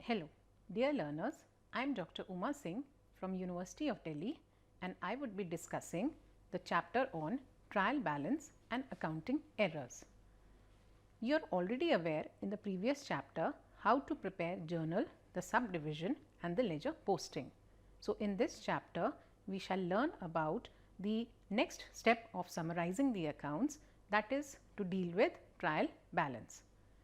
Hello, dear learners, I am Dr. Uma Singh from University of Delhi and I would be discussing the chapter on trial balance and accounting errors. You are already aware in the previous chapter how to prepare journal, the subdivision and the ledger posting. So, in this chapter we shall learn about the next step of summarizing the accounts, that is to deal with trial balance.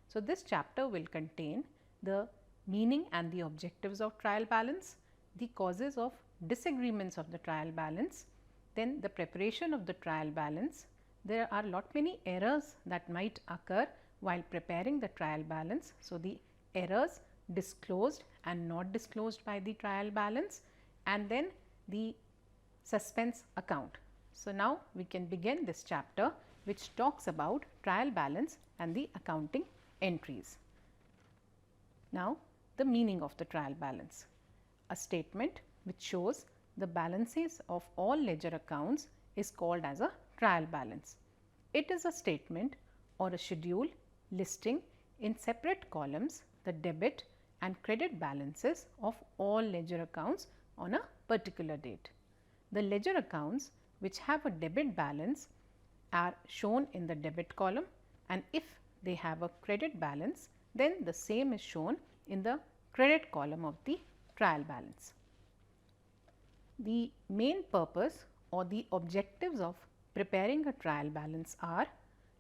So, this chapter will contain the meaning and the objectives of trial balance, the causes of disagreements of the trial balance, then the preparation of the trial balance. There are lot many errors that might occur while preparing the trial balance. So, the errors disclosed and not disclosed by the trial balance, and then the suspense account. So, now we can begin this chapter which talks about trial balance and the accounting entries. Now, the meaning of the trial balance. A statement which shows the balances of all ledger accounts is called as a trial balance. It is a statement or a schedule listing in separate columns the debit and credit balances of all ledger accounts on a particular date. The ledger accounts which have a debit balance are shown in the debit column, and if they have a credit balance, then the same is shown in the credit column of the trial balance. The main purpose or the objectives of preparing a trial balance are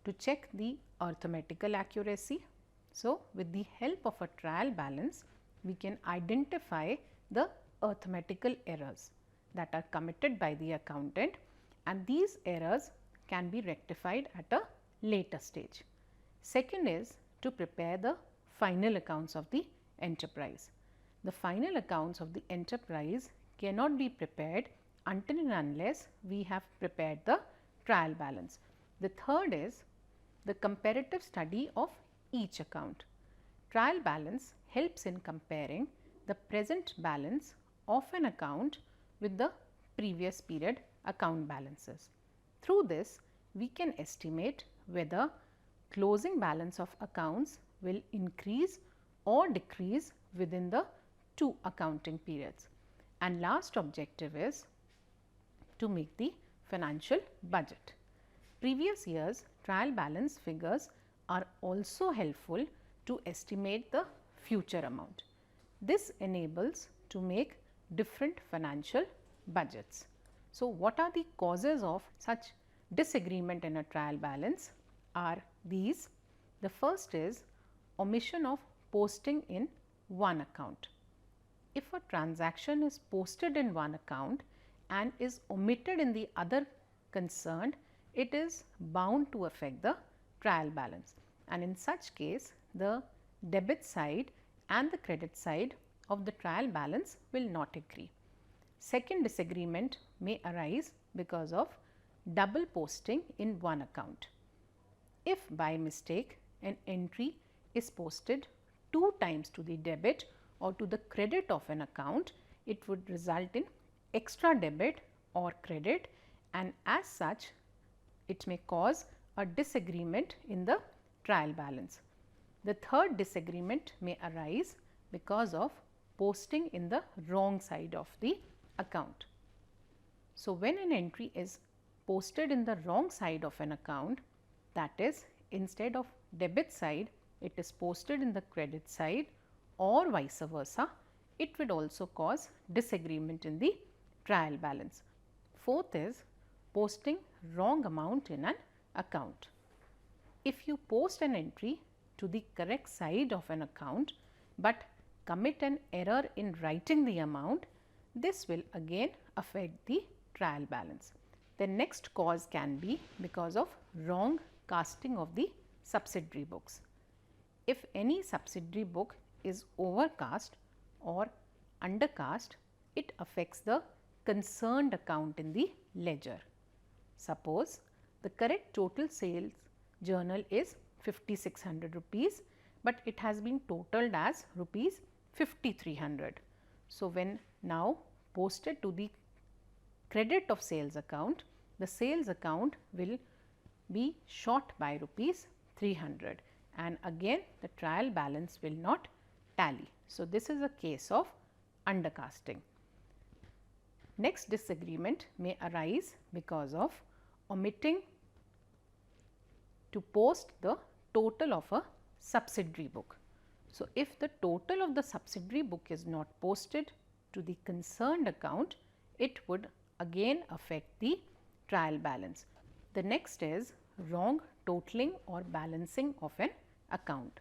to check the arithmetical accuracy. So, with the help of a trial balance, we can identify the arithmetical errors that are committed by the accountant, and these errors can be rectified at a later stage. Second is to prepare the final accounts of the enterprise. The final accounts of the enterprise cannot be prepared until and unless we have prepared the trial balance. The third is the comparative study of each account. Trial balance helps in comparing the present balance of an account with the previous period account balances. Through this, we can estimate whether closing balance of accounts will increase or decrease within the two accounting periods. And last objective is to make the financial budget. Previous years trial balance figures are also helpful to estimate the future amount. This enables to make different financial budgets. So, what are the causes of such disagreement in a trial balance are these. The first is omission of posting in one account. If a transaction is posted in one account and is omitted in the other concerned, it is bound to affect the trial balance, and in such case the debit side and the credit side of the trial balance will not agree. Second disagreement may arise because of double posting in one account. If by mistake an entry is posted 2 times to the debit or to the credit of an account, it would result in extra debit or credit, and as such it may cause a disagreement in the trial balance. The third disagreement may arise because of posting in the wrong side of the account. So, when an entry is posted in the wrong side of an account, that is, instead of debit side it is posted in the credit side or vice versa, it would also cause disagreement in the trial balance. Fourth is posting wrong amount in an account. If you post an entry to the correct side of an account, but commit an error in writing the amount, this will again affect the trial balance. The next cause can be because of wrong casting of the subsidiary books. If any subsidiary book is overcast or undercast, it affects the concerned account in the ledger. Suppose the correct total sales journal is 5600 rupees, but it has been totaled as rupees 5300. So, when now posted to the credit of sales account, the sales account will be short by rupees 300, and again the trial balance will not tally. So, this is a case of undercasting. Next disagreement may arise because of omitting to post the total of a subsidiary book. So, if the total of the subsidiary book is not posted to the concerned account, it would again affect the trial balance. The next is wrong totaling or balancing of an account.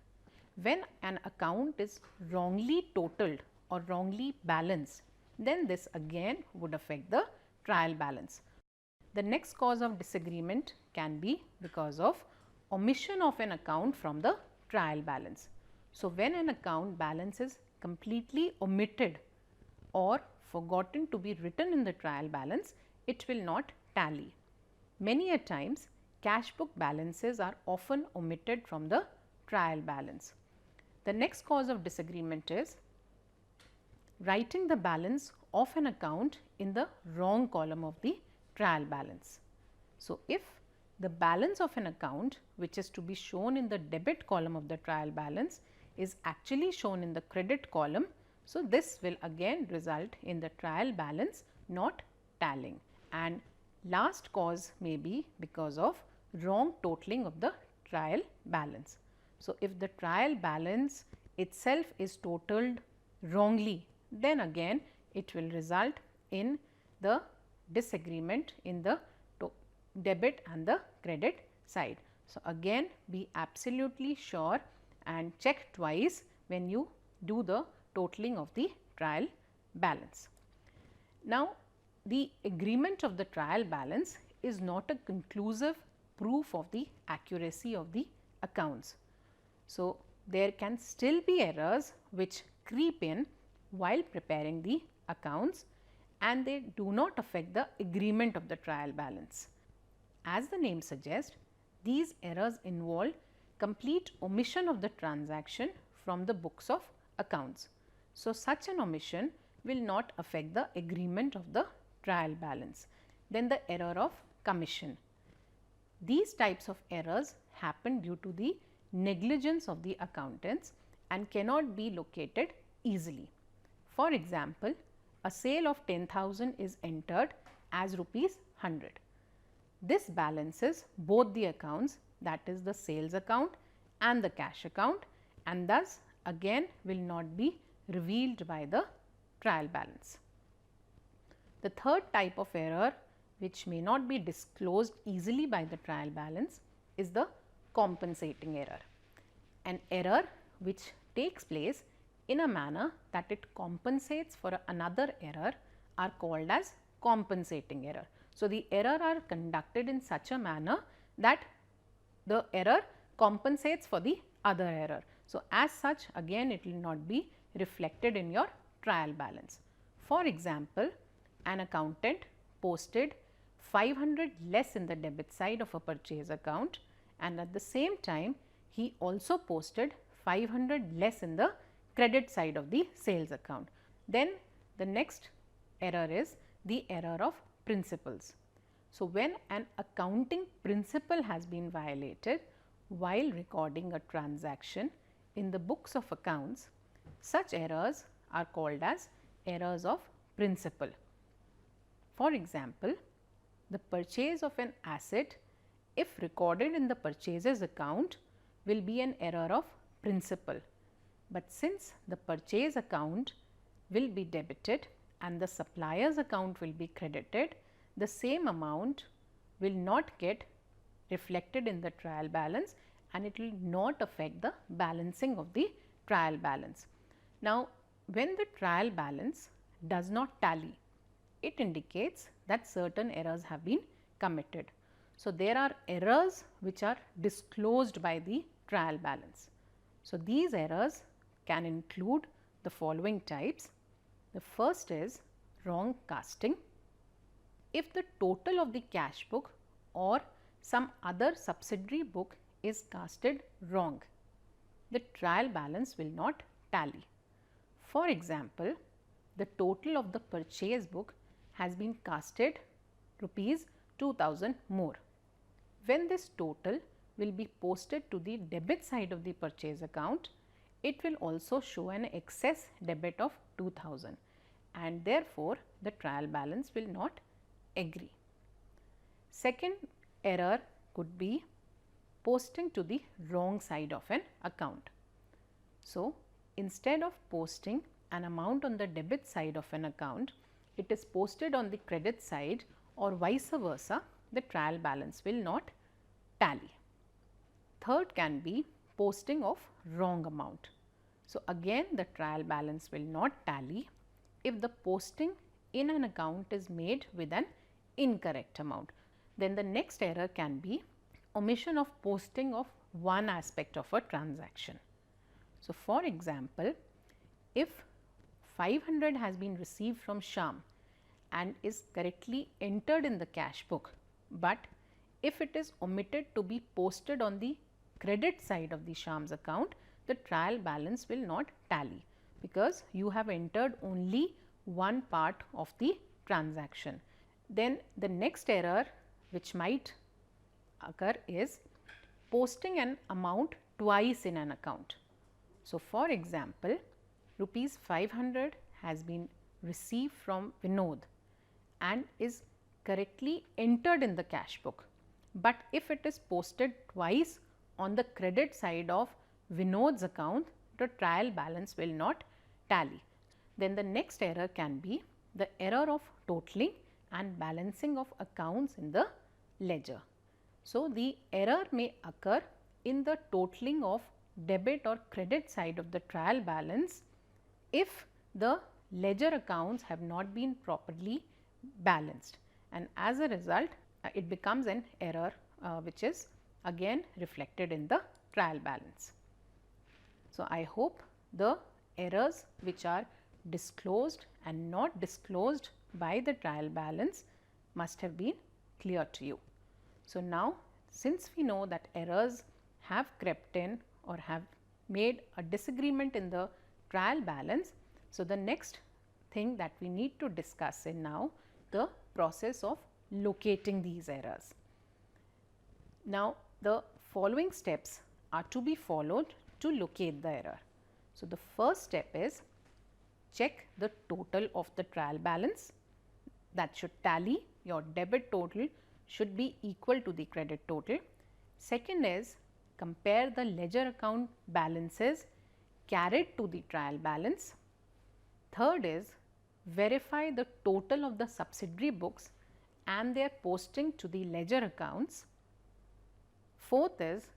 When an account is wrongly totaled or wrongly balanced, then this again would affect the trial balance. The next cause of disagreement can be because of omission of an account from the trial balance. So, when an account balance is completely omitted or forgotten to be written in the trial balance, it will not tally. Many a times cash book balances are often omitted from the trial balance. The next cause of disagreement is writing the balance of an account in the wrong column of the trial balance. So, if the balance of an account which is to be shown in the debit column of the trial balance is actually shown in the credit column, so this will again result in the trial balance not tallying. And last cause may be because of wrong totaling of the trial balance. So, if the trial balance itself is totaled wrongly, then again it will result in the disagreement in the debit and the credit side. So, again be absolutely sure and check twice when you do the totaling of the trial balance. Now, the agreement of the trial balance is not a conclusive proof of the accuracy of the accounts. So, there can still be errors which creep in while preparing the accounts, and they do not affect the agreement of the trial balance. As the name suggests, these errors involve complete omission of the transaction from the books of accounts. So, such an omission will not affect the agreement of the trial balance. Then the error of commission. These types of errors happen due to the negligence of the accountants and cannot be located easily. For example, a sale of 10,000 is entered as rupees 100. This balances both the accounts, that is the sales account and the cash account, and thus again will not be revealed by the trial balance. The third type of error which may not be disclosed easily by the trial balance is the compensating error. An error which takes place in a manner that it compensates for another error are called as compensating error. So, the error are conducted in such a manner that the error compensates for the other error. So, as such again it will not be reflected in your trial balance. For example, an accountant posted 500 less in the debit side of a purchase account, and at the same time he also posted 500 less in the credit side of the sales account. Then the next error is the error of principles. So, when an accounting principle has been violated while recording a transaction in the books of accounts, such errors are called as errors of principle. For example, the purchase of an asset, if recorded in the purchases account, will be an error of principle, but since the purchase account will be debited and the supplier's account will be credited, the same amount will not get reflected in the trial balance and it will not affect the balancing of the trial balance. Now, when the trial balance does not tally, it indicates that certain errors have been committed. So, there are errors which are disclosed by the trial balance. So, these errors can include the following types. The first is wrong casting. If the total of the cash book or some other subsidiary book is casted wrong, the trial balance will not tally. For example, the total of the purchase book has been casted rupees 2000 more. When this total will be posted to the debit side of the purchase account, it will also show an excess debit of 2000, and therefore the trial balance will not agree. Second error could be posting to the wrong side of an account. So, instead of posting an amount on the debit side of an account, it is posted on the credit side, or vice versa, the trial balance will not tally. Third can be posting of wrong amount. So, again the trial balance will not tally if the posting in an account is made with an incorrect amount. Then the next error can be omission of posting of one aspect of a transaction. So, for example, if 500 has been received from Shyam and is correctly entered in the cash book, but if it is omitted to be posted on the credit side of the Shyam's account, the trial balance will not tally, because you have entered only one part of the transaction. Then the next error which might occur is posting an amount twice in an account. So, for example, rupees 500 has been received from Vinod and is correctly entered in the cash book, but if it is posted twice on the credit side of Vinod's account, the trial balance will not tally. Then the next error can be the error of totaling and balancing of accounts in the ledger. So, the error may occur in the totaling of debit or credit side of the trial balance if the ledger accounts have not been properly balanced, and as a result it becomes an error which is again reflected in the trial balance. So, I hope the errors which are disclosed and not disclosed by the trial balance must have been clear to you. So, now since we know that errors have crept in or have made a disagreement in the trial balance, so the next thing that we need to discuss is now the process of locating these errors. Now, the following steps are to be followed to locate the error. So, the first step is check the total of the trial balance, that should tally. Your debit total should be equal to the credit total. Second is compare the ledger account balances carried to the trial balance. Third is verify the total of the subsidiary books and their posting to the ledger accounts. Fourth is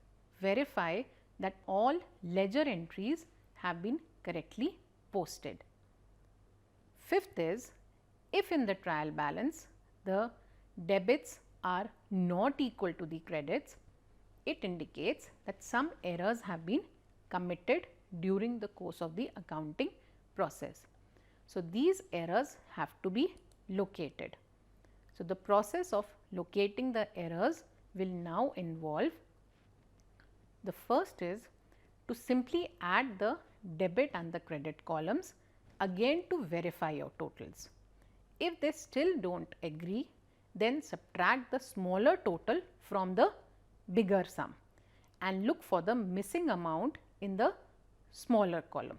verify that all ledger entries have been correctly posted. Fifth is, if in the trial balance the debits are not equal to the credits, it indicates that some errors have been committed during the course of the accounting process. So, these errors have to be located. So, the process of locating the errors will now involve, the first is to simply add the debit and the credit columns again to verify your totals. If they still do not agree, then subtract the smaller total from the bigger sum and look for the missing amount in the smaller column.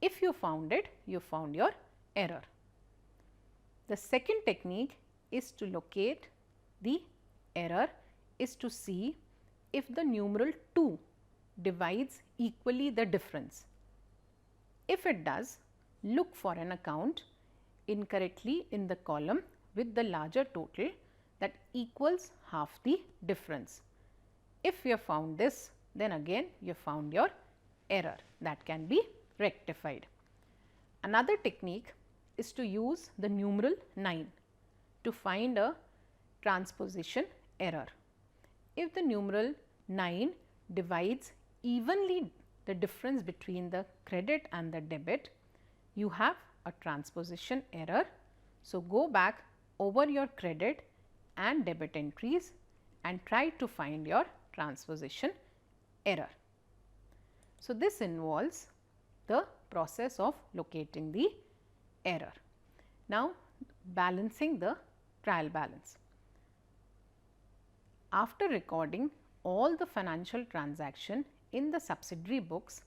If you found it, you found your error. The second technique is to locate the error is to see if the numeral 2 divides equally the difference. If it does, look for an account incorrectly in the column with the larger total that equals half the difference. If you have found this, then again you have found your error that can be rectified. Another technique is to use the numeral 9 to find a transposition error. If the numeral 9 divides evenly the difference between the credit and the debit, you have a transposition error. So, go back over your credit and debit entries and try to find your transposition error. So, this involves the process of locating the error. Now, balancing the trial balance. After recording all the financial transaction in the subsidiary books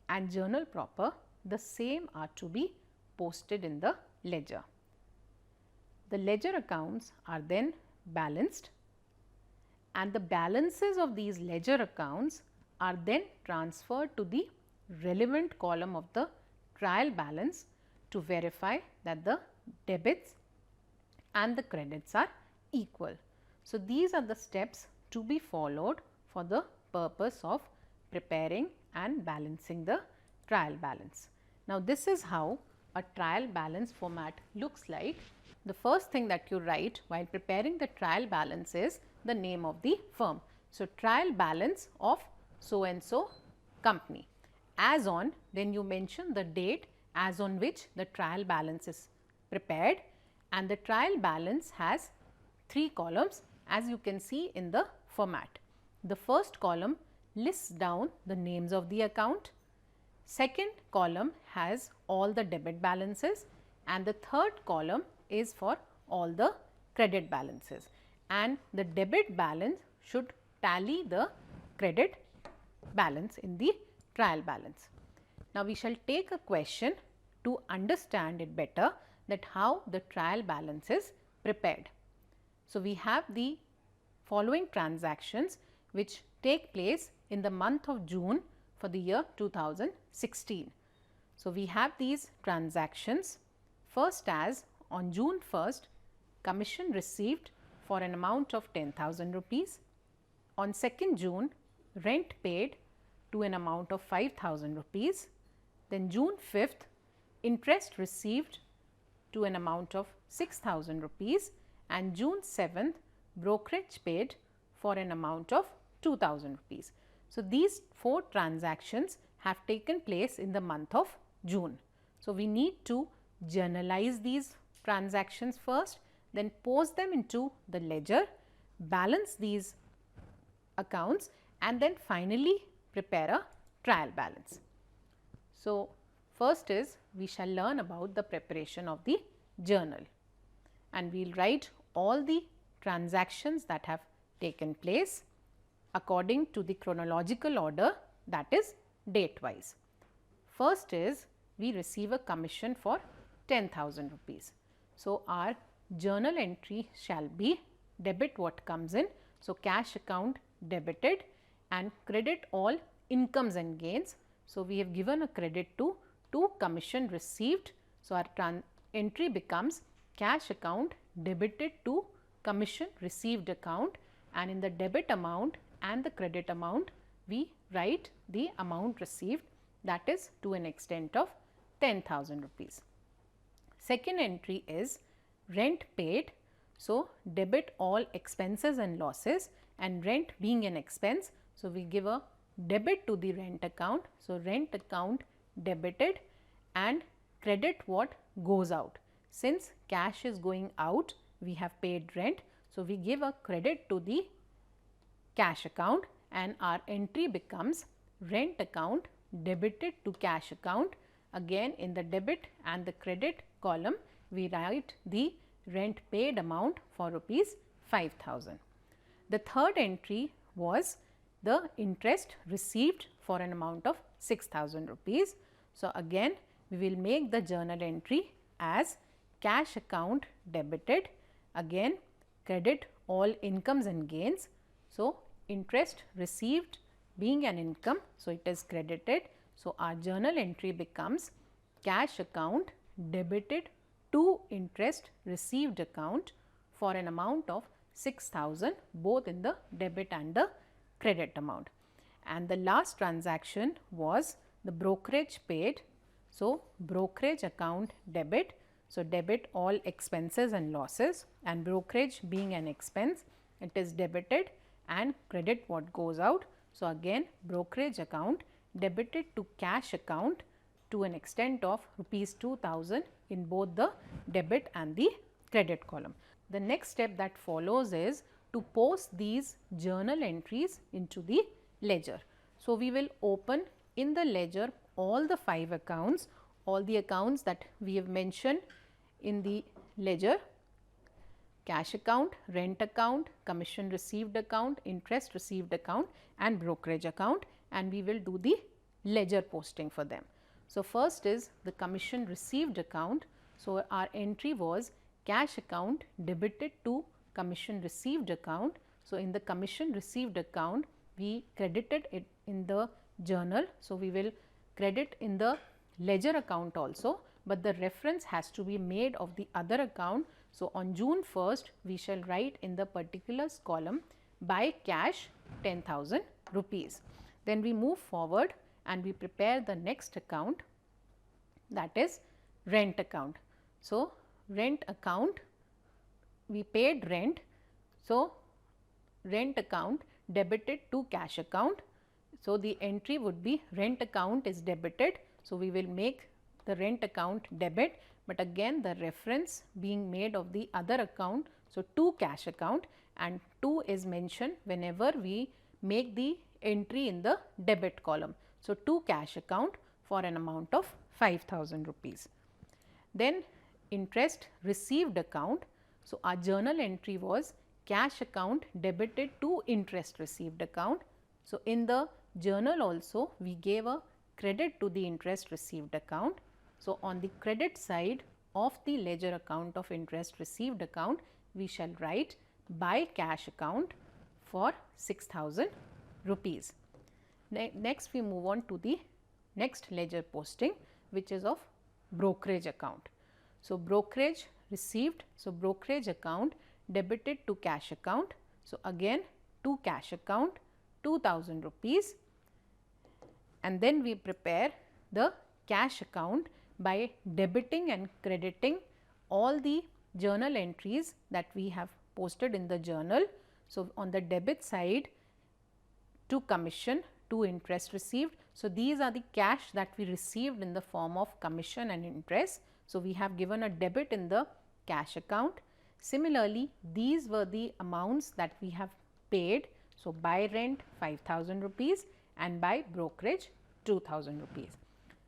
and journal proper, the same are to be posted in the ledger. The ledger accounts are then balanced, and the balances of these ledger accounts are then transferred to the relevant column of the trial balance to verify that the debits and the credits are equal. So, these are the steps to be followed for the purpose of preparing and balancing the trial balance. Now, this is how a trial balance format looks like. The first thing that you write while preparing the trial balance is the name of the firm. So, trial balance of so and so company. As on, then you mention the date as on which the trial balance is prepared, and the trial balance has 3 columns as you can see in the format. The first column lists down the names of the account, second column has all the debit balances, and the third column is for all the credit balances, and the debit balance should tally the credit balance in the trial balance. Now, we shall take a question to understand it better, that how the trial balance is prepared. So, we have the following transactions which take place in the month of June for the year 2016. So, we have these transactions. First, as on June 1st, commission received for an amount of 10,000 rupees. On 2nd June, rent paid to an amount of 5,000 rupees. Then June 5th, interest received to an amount of 6,000 rupees, and June 7th, brokerage paid for an amount of 2,000 rupees. So, these 4 transactions have taken place in the month of June. So, we need to journalize these transactions first, then post them into the ledger, balance these accounts, and then finally prepare a trial balance. So, first is we shall learn about the preparation of the journal, and we will write all the transactions that have taken place according to the chronological order, that is date wise. First is we receive a commission for 10,000 rupees. So, our journal entry shall be debit what comes in. So, cash account debited and credit all incomes and gains. So, we have given a credit to commission received. So, our entry becomes cash account debited to commission received account, and in the debit amount and the credit amount we write the amount received, that is to an extent of 10,000 rupees. Second entry is rent paid. So, debit all expenses and losses, and rent being an expense. So, we give a debit to the rent account. So, rent account debited and credit what goes out. Since cash is going out, we have paid rent. So, we give a credit to the cash account, and our entry becomes rent account debited to cash account. Again, in the debit and the credit column, we write the rent paid amount for rupees 5,000. The third entry was the interest received for an amount of 6,000 rupees. So, again we will make the journal entry as cash account debited, again credit all incomes and gains. So, interest received being an income, so it is credited. So, our journal entry becomes cash account debited to interest received account for an amount of 6,000, both in the debit and the credit amount. And the last transaction was the brokerage paid. So, brokerage account debit. So, debit all expenses and losses, and brokerage being an expense, it is debited and credit what goes out. So, again brokerage account debited to cash account to an extent of rupees 2,000 in both the debit and the credit column. The next step that follows is to post these journal entries into the ledger. So, we will open in the ledger all the 5 accounts, all the accounts that we have mentioned in the ledger: cash account, rent account, commission received account, interest received account and brokerage account, and we will do the ledger posting for them. So, first is the commission received account. So, our entry was cash account debited to commission received account. So, in the commission received account, we credited it in the journal. So, we will credit in the ledger account also, but the reference has to be made of the other account. So, on June 1st, we shall write in the particulars column by cash 10,000 rupees. Then we move forward and we prepare the next account, that is rent account. So, rent account, we paid rent. So, rent account debited to cash account. So, the entry would be rent account is debited. So, we will make the rent account debit, but again the reference being made of the other account. So, to cash account, and to is mentioned whenever we make the entry in the debit column. So, to cash account for an amount of 5,000 rupees. Then interest received account. So, our journal entry was cash account debited to interest received account. So, in the journal also we gave a credit to the interest received account. So, on the credit side of the ledger account of interest received account, we shall write by cash account for 6,000 rupees. Next we move on to the next ledger posting, which is of brokerage account. So, brokerage received. So, brokerage account debited to cash account. So, again to cash account 2,000 rupees, and then we prepare the cash account by debiting and crediting all the journal entries that we have posted in the journal. So, on the debit side, to commission, to interest received. So, these are the cash that we received in the form of commission and interest. So, we have given a debit in the cash account. Similarly, these were the amounts that we have paid. So, by rent 5,000 rupees and by brokerage 2,000 rupees.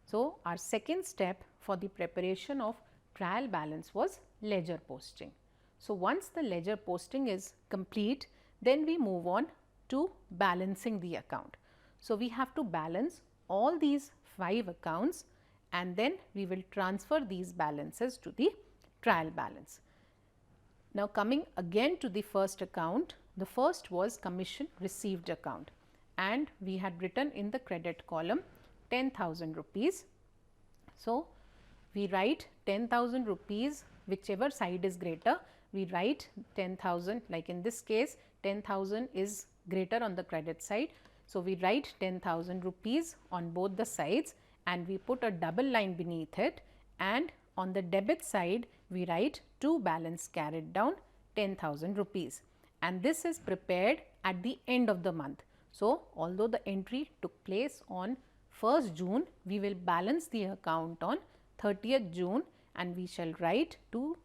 So, our second step for the preparation of trial balance was ledger posting. So, once the ledger posting is complete, then we move on to balancing the account. So, we have to balance all these 5 accounts and then we will transfer these balances to the trial balance. Now, coming again to the first account, the first was commission received account, and we had written in the credit column 10,000 rupees. So, we write 10,000 rupees, whichever side is greater, we write 10,000, like in this case 10,000 is greater on the credit side. So, we write 10,000 rupees on both the sides and we put a double line beneath it, and on the debit side we write to balance carried down 10,000 rupees, and this is prepared at the end of the month. So, although the entry took place on 1st June, we will balance the account on 30th June and we shall write to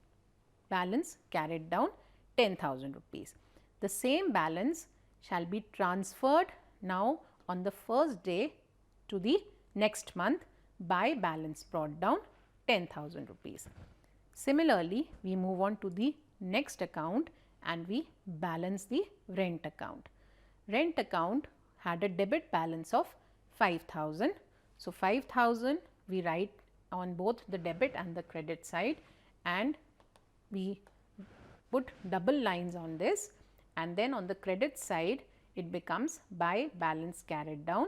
balance carried down 10,000 rupees. The same balance shall be transferred now on the first day to the next month by balance brought down 10,000 rupees. Similarly, we move on to the next account and we balance the rent account. Rent account had a debit balance of 5,000. So, 5,000 we write on both the debit and the credit side and we put double lines on this, and then on the credit side it becomes by balance carried down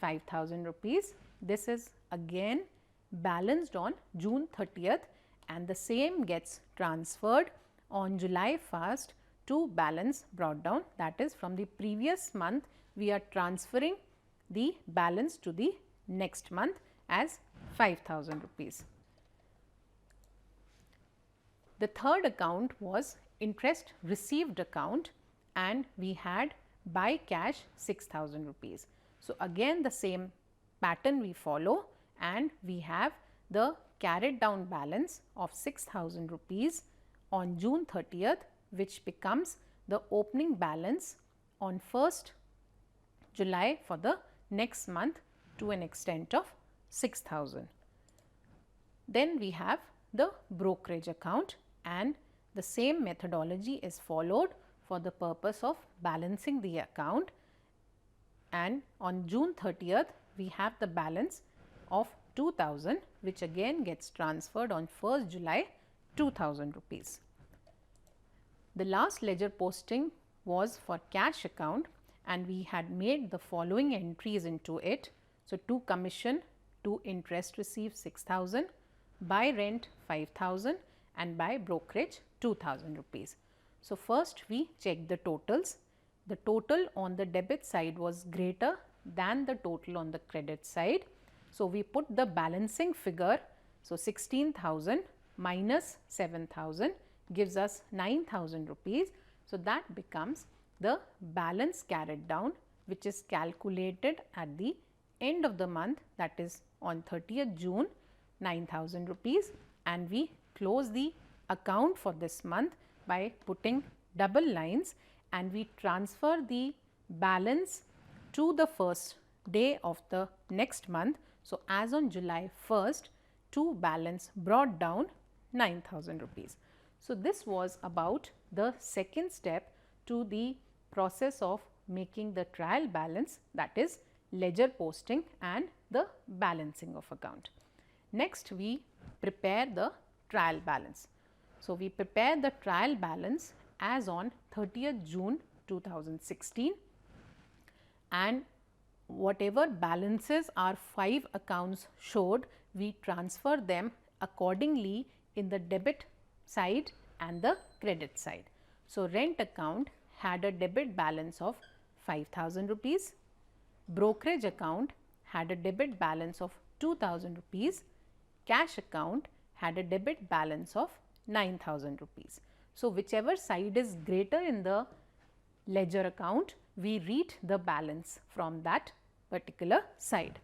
5,000 rupees. This is again balanced on June 30th and the same gets transferred on July 1st to balance brought down, that is from the previous month we are transferring the balance to the next month as 5,000 rupees. The third account was interest received account and we had by cash 6,000 rupees. So, again the same pattern we follow and we have the carried down balance of 6,000 rupees on June 30th, which becomes the opening balance on 1st July for the next month to an extent of 6,000. Then we have the brokerage account and the same methodology is followed for the purpose of balancing the account, and on June 30th we have the balance of 2000, which again gets transferred on 1st July 2000 rupees. The last ledger posting was for cash account and we had made the following entries into it. So, to commission, to interest received 6000, by rent 5000 and by brokerage 2000 rupees. So, first we check the totals. The total on the debit side was greater than the total on the credit side. So, we put the balancing figure. So, 16,000 minus 7,000 gives us 9,000 rupees. So, that becomes the balance carried down, which is calculated at the end of the month, that is on 30th June, 9,000 rupees, and we close the account for this month by putting double lines and we transfer the balance to the first day of the next month. So, as on July 1st, to balance brought down 9,000 rupees. So, this was about the second step to the process of making the trial balance, that is ledger posting and the balancing of account. Next, we prepare the trial balance. So, we prepare the trial balance as on 30th June 2016 and whatever balances our 5 accounts showed, we transfer them accordingly in the debit side and the credit side. So, rent account had a debit balance of 5,000 rupees, brokerage account had a debit balance of 2,000 rupees, cash account had a debit balance of 9,000 rupees. So, whichever side is greater in the ledger account, we read the balance from that particular side.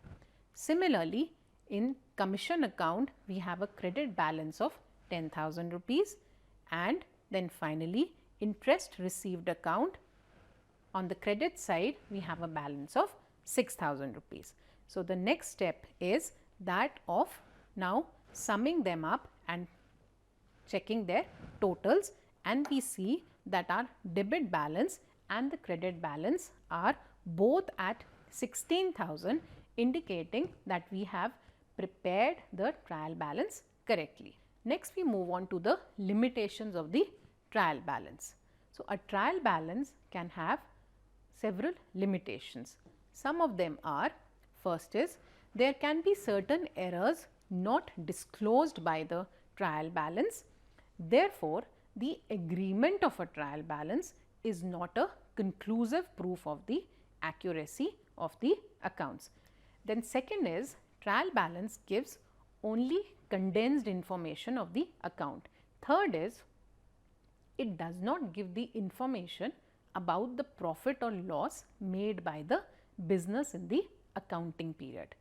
Similarly, in commission account, we have a credit balance of 10,000 rupees and then finally, interest received account, on the credit side, we have a balance of 6,000 rupees. So, the next step is that of now summing them up and checking their totals, and we see that our debit balance and the credit balance are both at 16,000, indicating that we have prepared the trial balance correctly. Next, we move on to the limitations of the trial balance. So, a trial balance can have several limitations. Some of them are, first is, there can be certain errors not disclosed by the trial balance. Therefore, the agreement of a trial balance is not a conclusive proof of the accuracy of the accounts. Then second is, trial balance gives only condensed information of the account. Third is, it does not give the information about the profit or loss made by the business in the accounting period.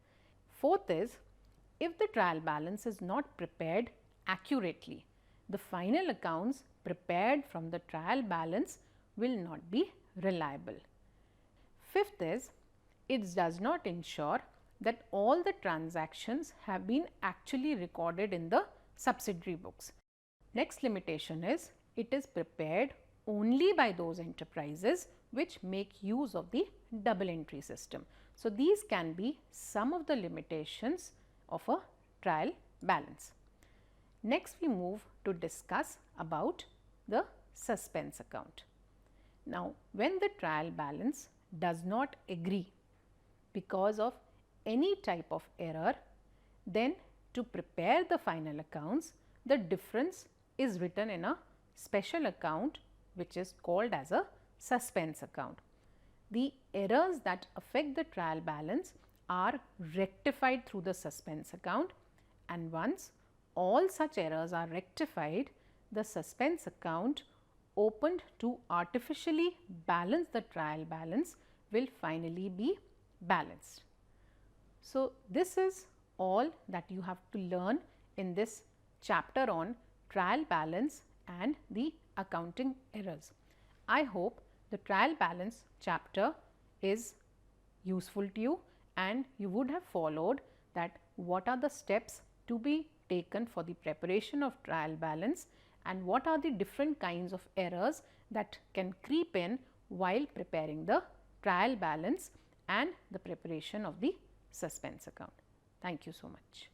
Fourth is, if the trial balance is not prepared accurately, the final accounts prepared from the trial balance will not be reliable. Fifth is, it does not ensure that all the transactions have been actually recorded in the subsidiary books. Next limitation is, it is prepared only by those enterprises which make use of the double entry system. So, these can be some of the limitations of a trial balance. Next, we move to discuss about the suspense account. Now, when the trial balance does not agree because of any type of error, then to prepare the final accounts, the difference is written in a special account which is called as a suspense account. The errors that affect the trial balance are rectified through the suspense account, and once all such errors are rectified, the suspense account opened to artificially balance the trial balance will finally be balanced. So, this is all that you have to learn in this chapter on trial balance and the accounting errors. I hope the trial balance chapter is useful to you and you would have followed that what are the steps to be taken for the preparation of trial balance and what are the different kinds of errors that can creep in while preparing the trial balance and the preparation of the suspense account. Thank you so much.